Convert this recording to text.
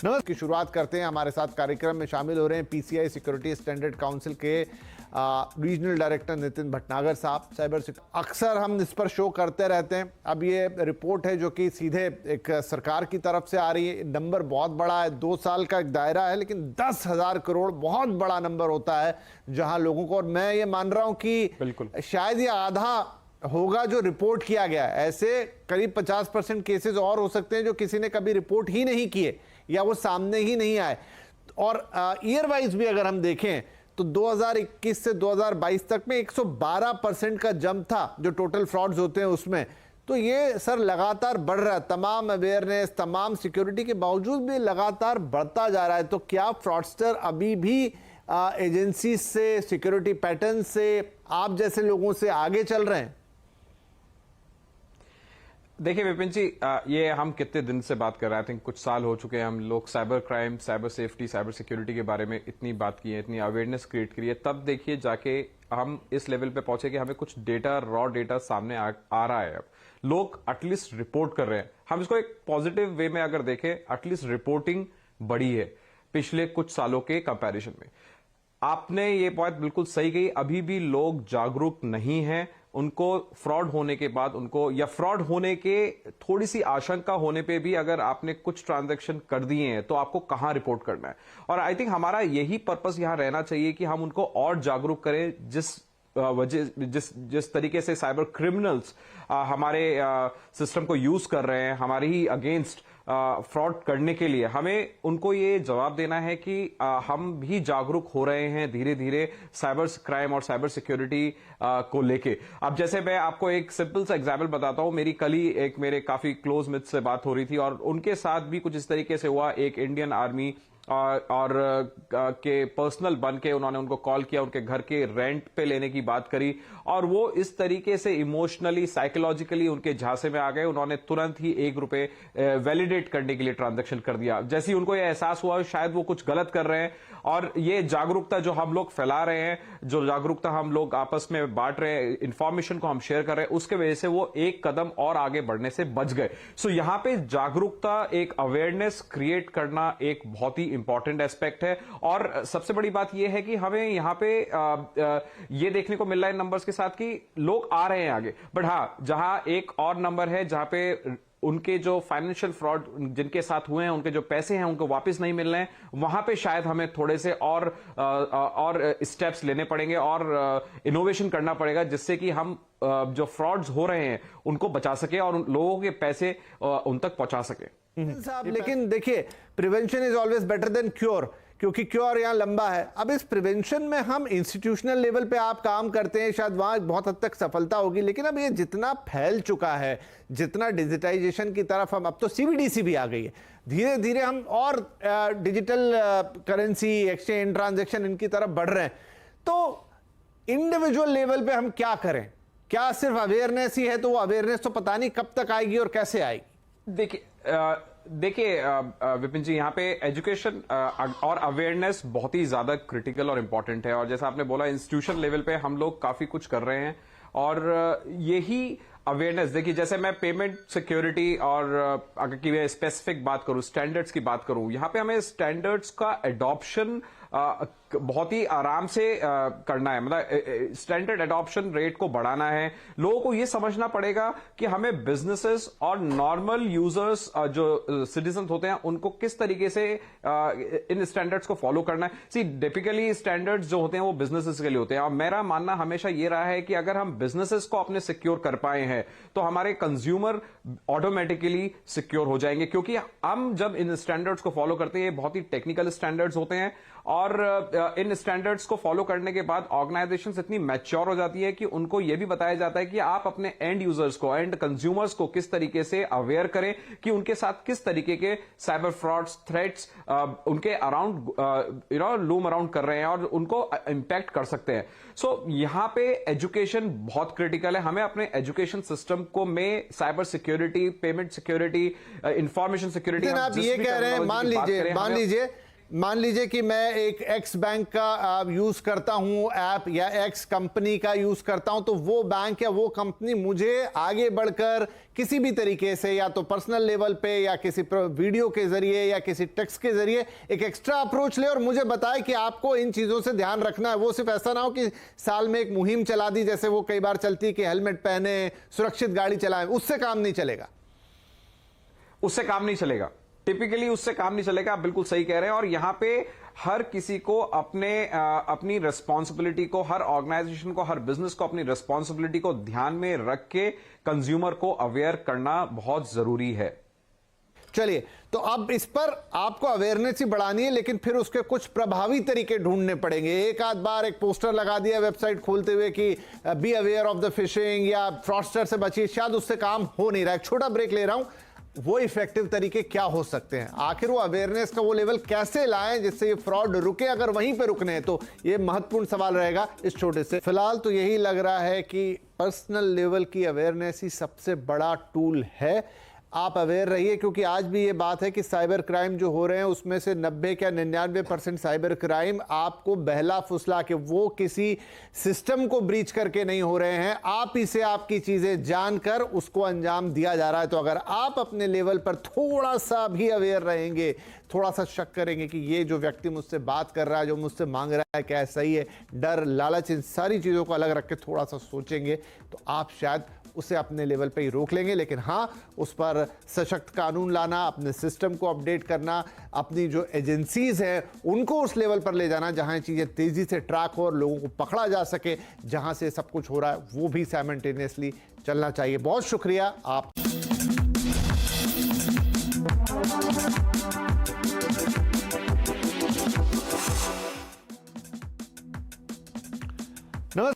नमस्कार की शुरुआत करते हैं। हमारे साथ कार्यक्रम में शामिल हो रहे हैं पीसीआई सिक्योरिटी स्टैंडर्ड काउंसिल के रीजनल डायरेक्टर नितिन भटनागर साहब। साइबर अक्सर हम इस पर शो करते रहते हैं। अब ये रिपोर्ट है जो कि सीधे एक सरकार की तरफ से आ रही है। नंबर बहुत बड़ा है, 2 साल का एक दायरा है, लेकिन 10,000 करोड़ बहुत बड़ा नंबर होता है जहां लोगों को, और मैं ये मान रहा हूं कि शायद ये आधा होगा जो रिपोर्ट किया गया। ऐसे करीब 50% केसेस और हो सकते हैं जो किसी ने कभी रिपोर्ट ही नहीं किए या वो सामने ही नहीं आए। और ईयर वाइज भी अगर हम देखें तो 2021 से 2022 तक में 112% का जंप था जो टोटल फ्रॉड्स होते हैं उसमें। तो ये सर लगातार बढ़ रहा है, तमाम अवेयरनेस, तमाम सिक्योरिटी के बावजूद भी लगातार बढ़ता जा रहा है। तो क्या फ्रॉडस्टर अभी भी एजेंसी से, सिक्योरिटी पैटर्न से, आप जैसे लोगों से आगे चल रहे हैं? देखिए विपिन जी, ये हम कितने दिन से बात कर रहे हैं। आई थिंक कुछ साल हो चुके हैं। हम लोग cyber crime, cyber safety, cyber security के बारे में इतनी बात की है, इतनी अवेयरनेस क्रिएट करी है। तब देखिए जाके हम इस लेवल पे पहुंचे कि हमें कुछ डेटा, रॉ डेटा सामने आ रहा है। अब लोग एटलीस्ट रिपोर्ट कर रहे हैं। हम इसको एक पॉजिटिव वे में अगर देखें, एटलीस्ट रिपोर्टिंग बढ़ी है पिछले कुछ सालों के कंपैरिजन में। आपने ये पॉइंट बिल्कुल सही कही, अभी भी लोग जागरूक नहीं हैं। उनको फ्रॉड होने के बाद, उनको या फ्रॉड होने के थोड़ी सी आशंका होने पे भी अगर आपने कुछ ट्रांजैक्शन कर दिए हैं तो आपको कहां रिपोर्ट करना है। और आई थिंक हमारा यही पर्पस यहां रहना चाहिए कि हम उनको और जागरूक करें। जिस तरीके से साइबर क्रिमिनल्स हमारे सिस्टम को यूज कर रहे हैं हमारे ही अगेंस्ट फ्रॉड करने के लिए, हमें उनको ये जवाब देना है कि हम भी जागरूक हो रहे हैं धीरे धीरे साइबर क्राइम और साइबर सिक्योरिटी को लेके। अब जैसे मैं आपको एक सिंपल सा एग्जांपल बताता हूं। मेरी कल ही एक मेरे काफी क्लोज मित्र से बात हो रही थी और उनके साथ भी कुछ इस तरीके से हुआ। एक इंडियन आर्मी और के पर्सनल बन के उन्होंने उनको कॉल किया, उनके घर के रेंट पे लेने की बात करी और वो इस तरीके से इमोशनली, साइकोलॉजिकली उनके झांसे में आ गए। उन्होंने तुरंत ही ₹1 वैलिडेट करने के लिए ट्रांजैक्शन कर दिया। जैसे ही उनको यह एहसास हुआ शायद वो कुछ गलत कर रहे हैं, और ये जागरूकता जो हम लोग फैला रहे हैं, जो जागरूकता हम लोग आपस में बांट रहे हैं, इंफॉर्मेशन को हम शेयर कर रहे हैं, उसके वजह से वो एक कदम और आगे बढ़ने से बच गए। सो यहां पे जागरूकता, एक अवेयरनेस क्रिएट करना एक बहुत ही इंपॉर्टेंट एस्पेक्ट है। और सबसे बड़ी बात यह है कि हमें यहां पे ये देखने को मिल रहा है नंबर्स के साथ कि लोग आ रहे हैं आगे। बट हां, जहां एक और नंबर है जहां पे उनके जो फाइनेंशियल फ्रॉड जिनके साथ हुए हैं, उनके जो पैसे हैं उनको वापस नहीं मिल रहे हैं, वहां पे शायद हमें थोड़े से और स्टेप्स लेने पड़ेंगे और इनोवेशन करना पड़ेगा, जिससे कि हम जो फ्रॉड्स हो रहे हैं उनको बचा सके और उन लोगों के पैसे उन तक पहुंचा सके। साहब, लेकिन देखिए, prevention is always better than cure, क्योंकि क्योर यहां लंबा है। अब इस प्रिवेंशन में हम इंस्टीट्यूशनल लेवल पे आप काम करते हैं, शायद वहां बहुत हद तक सफलता होगी, लेकिन अब ये जितना फैल चुका है, जितना डिजिटाइजेशन की तरफ हम, अब तो सीबीडीसी भी आ गई है, धीरे धीरे हम और डिजिटल करेंसी, एक्सचेंज, ट्रांजैक्शन इनकी तरफ बढ़ रहे हैं। तो इंडिविजुअल लेवल पे हम क्या करें? क्या सिर्फ अवेयरनेस ही है? तो वो अवेयरनेस तो पता नहीं कब तक आएगी और कैसे आएगी। देखिए विपिन जी, यहाँ पे एजुकेशन और अवेयरनेस बहुत ही ज्यादा क्रिटिकल और इंपॉर्टेंट है। और जैसा आपने बोला, इंस्टीट्यूशन लेवल पे हम लोग काफी कुछ कर रहे हैं और यही अवेयरनेस, देखिए जैसे मैं पेमेंट सिक्योरिटी और अगर की मैं स्पेसिफिक बात करूं, स्टैंडर्ड्स की बात करूं, यहां पे हमें स्टैंडर्ड्स का एडॉप्शन बहुत ही आराम से करना है। मतलब स्टैंडर्ड एडॉप्शन रेट को बढ़ाना है। लोगों को यह समझना पड़ेगा कि हमें बिजनेसेस और नॉर्मल यूजर्स जो सिटीजन होते हैं उनको किस तरीके से इन स्टैंडर्ड्स को फॉलो करना है। सी टिपिकली स्टैंडर्ड्स जो होते हैं वो बिजनेसेस के लिए होते हैं, और मेरा मानना हमेशा ये रहा है कि अगर हम बिजनेसेस को अपने सिक्योर कर पाए हैं तो हमारे कंज्यूमर ऑटोमेटिकली सिक्योर हो जाएंगे। क्योंकि हम जब इन स्टैंडर्ड्स को फॉलो करते हैं, ये बहुत ही टेक्निकल स्टैंडर्ड्स होते हैं, और इन स्टैंडर्ड्स को फॉलो करने के बाद ऑर्गेनाइजेशंस इतनी मैच्योर हो जाती है कि उनको यह भी बताया जाता है कि आप अपने एंड यूजर्स को, एंड कंज्यूमर्स को किस तरीके से अवेयर करें कि उनके साथ किस तरीके के साइबर फ्रॉड्स, थ्रेट्स उनके अराउंड लूम अराउंड कर रहे हैं और उनको इंपैक्ट कर सकते हैं। सो यहां पे एजुकेशन बहुत क्रिटिकल है। हमें अपने एजुकेशन सिस्टम को में cyber security, payment security, information security, आप ये कह रहे हैं, मान लीजिए मान लीजिए कि मैं एक एक्स बैंक का यूज करता हूं ऐप या एक्स कंपनी का यूज करता हूं, तो वो बैंक या वो कंपनी मुझे आगे बढ़कर किसी भी तरीके से या तो पर्सनल लेवल पे या किसी वीडियो के जरिए या किसी टेक्स्ट के जरिए एक एक्स्ट्रा अप्रोच ले और मुझे बताए कि आपको इन चीजों से ध्यान रखना है। वो सिर्फ ऐसा ना हो कि साल में एक मुहिम चला दी, जैसे वो कई बार चलती है कि हेलमेट पहने, सुरक्षित गाड़ी चलाएं, उससे काम नहीं चलेगा। उससे काम नहीं चलेगा, टिपिकली उससे काम नहीं चलेगा। आप बिल्कुल सही कह रहे हैं। और यहां पे हर किसी को अपनी रिस्पॉन्सिबिलिटी को, हर ऑर्गेनाइजेशन को, हर बिजनेस को अपनी रिस्पॉन्सिबिलिटी को ध्यान में रख के कंज्यूमर को अवेयर करना बहुत जरूरी है। चलिए, तो अब इस पर आपको अवेयरनेस ही बढ़ानी है, लेकिन फिर उसके कुछ प्रभावी तरीके ढूंढने पड़ेंगे। एक आध बार एक पोस्टर लगा दिया वेबसाइट खोलते हुए कि be aware of the fishing या फ्रॉडस्टर से बचिए, शायद उससे काम हो नहीं रहा है। एक छोटा ब्रेक ले रहा हूं, वो इफेक्टिव तरीके क्या हो सकते हैं, आखिर वो अवेयरनेस का वो लेवल कैसे लाएं जिससे ये फ्रॉड रुके, अगर वहीं पे रुकने हैं तो ये महत्वपूर्ण सवाल रहेगा इस छोटे से। फिलहाल तो यही लग रहा है कि पर्सनल लेवल की अवेयरनेस ही सबसे बड़ा टूल है। आप अवेयर रहिए, क्योंकि आज भी ये बात है कि साइबर क्राइम जो हो रहे हैं उसमें से 90 या 99% साइबर क्राइम आपको बहला फुसला के, वो किसी सिस्टम को ब्रीच करके नहीं हो रहे हैं, आप ही से आपकी चीजें जानकर उसको अंजाम दिया जा रहा है। तो अगर आप अपने लेवल पर थोड़ा सा भी अवेयर रहेंगे, थोड़ा सा शक करेंगे कि ये जो व्यक्ति मुझसे बात कर रहा है, जो मुझसे मांग रहा है, क्या सही है, डर, लालच, इन सारी चीजों को अलग रख के थोड़ा सा सोचेंगे, तो आप शायद उसे अपने लेवल पे ही रोक लेंगे। लेकिन हाँ, उस पर सशक्त कानून लाना, अपने सिस्टम को अपडेट करना, अपनी जो एजेंसीज हैं उनको उस लेवल पर ले जाना जहां चीजें तेजी से ट्रैक हो और लोगों को पकड़ा जा सके, जहां से सब कुछ हो रहा है वो भी साइमल्टेनियसली चलना चाहिए। बहुत शुक्रिया आप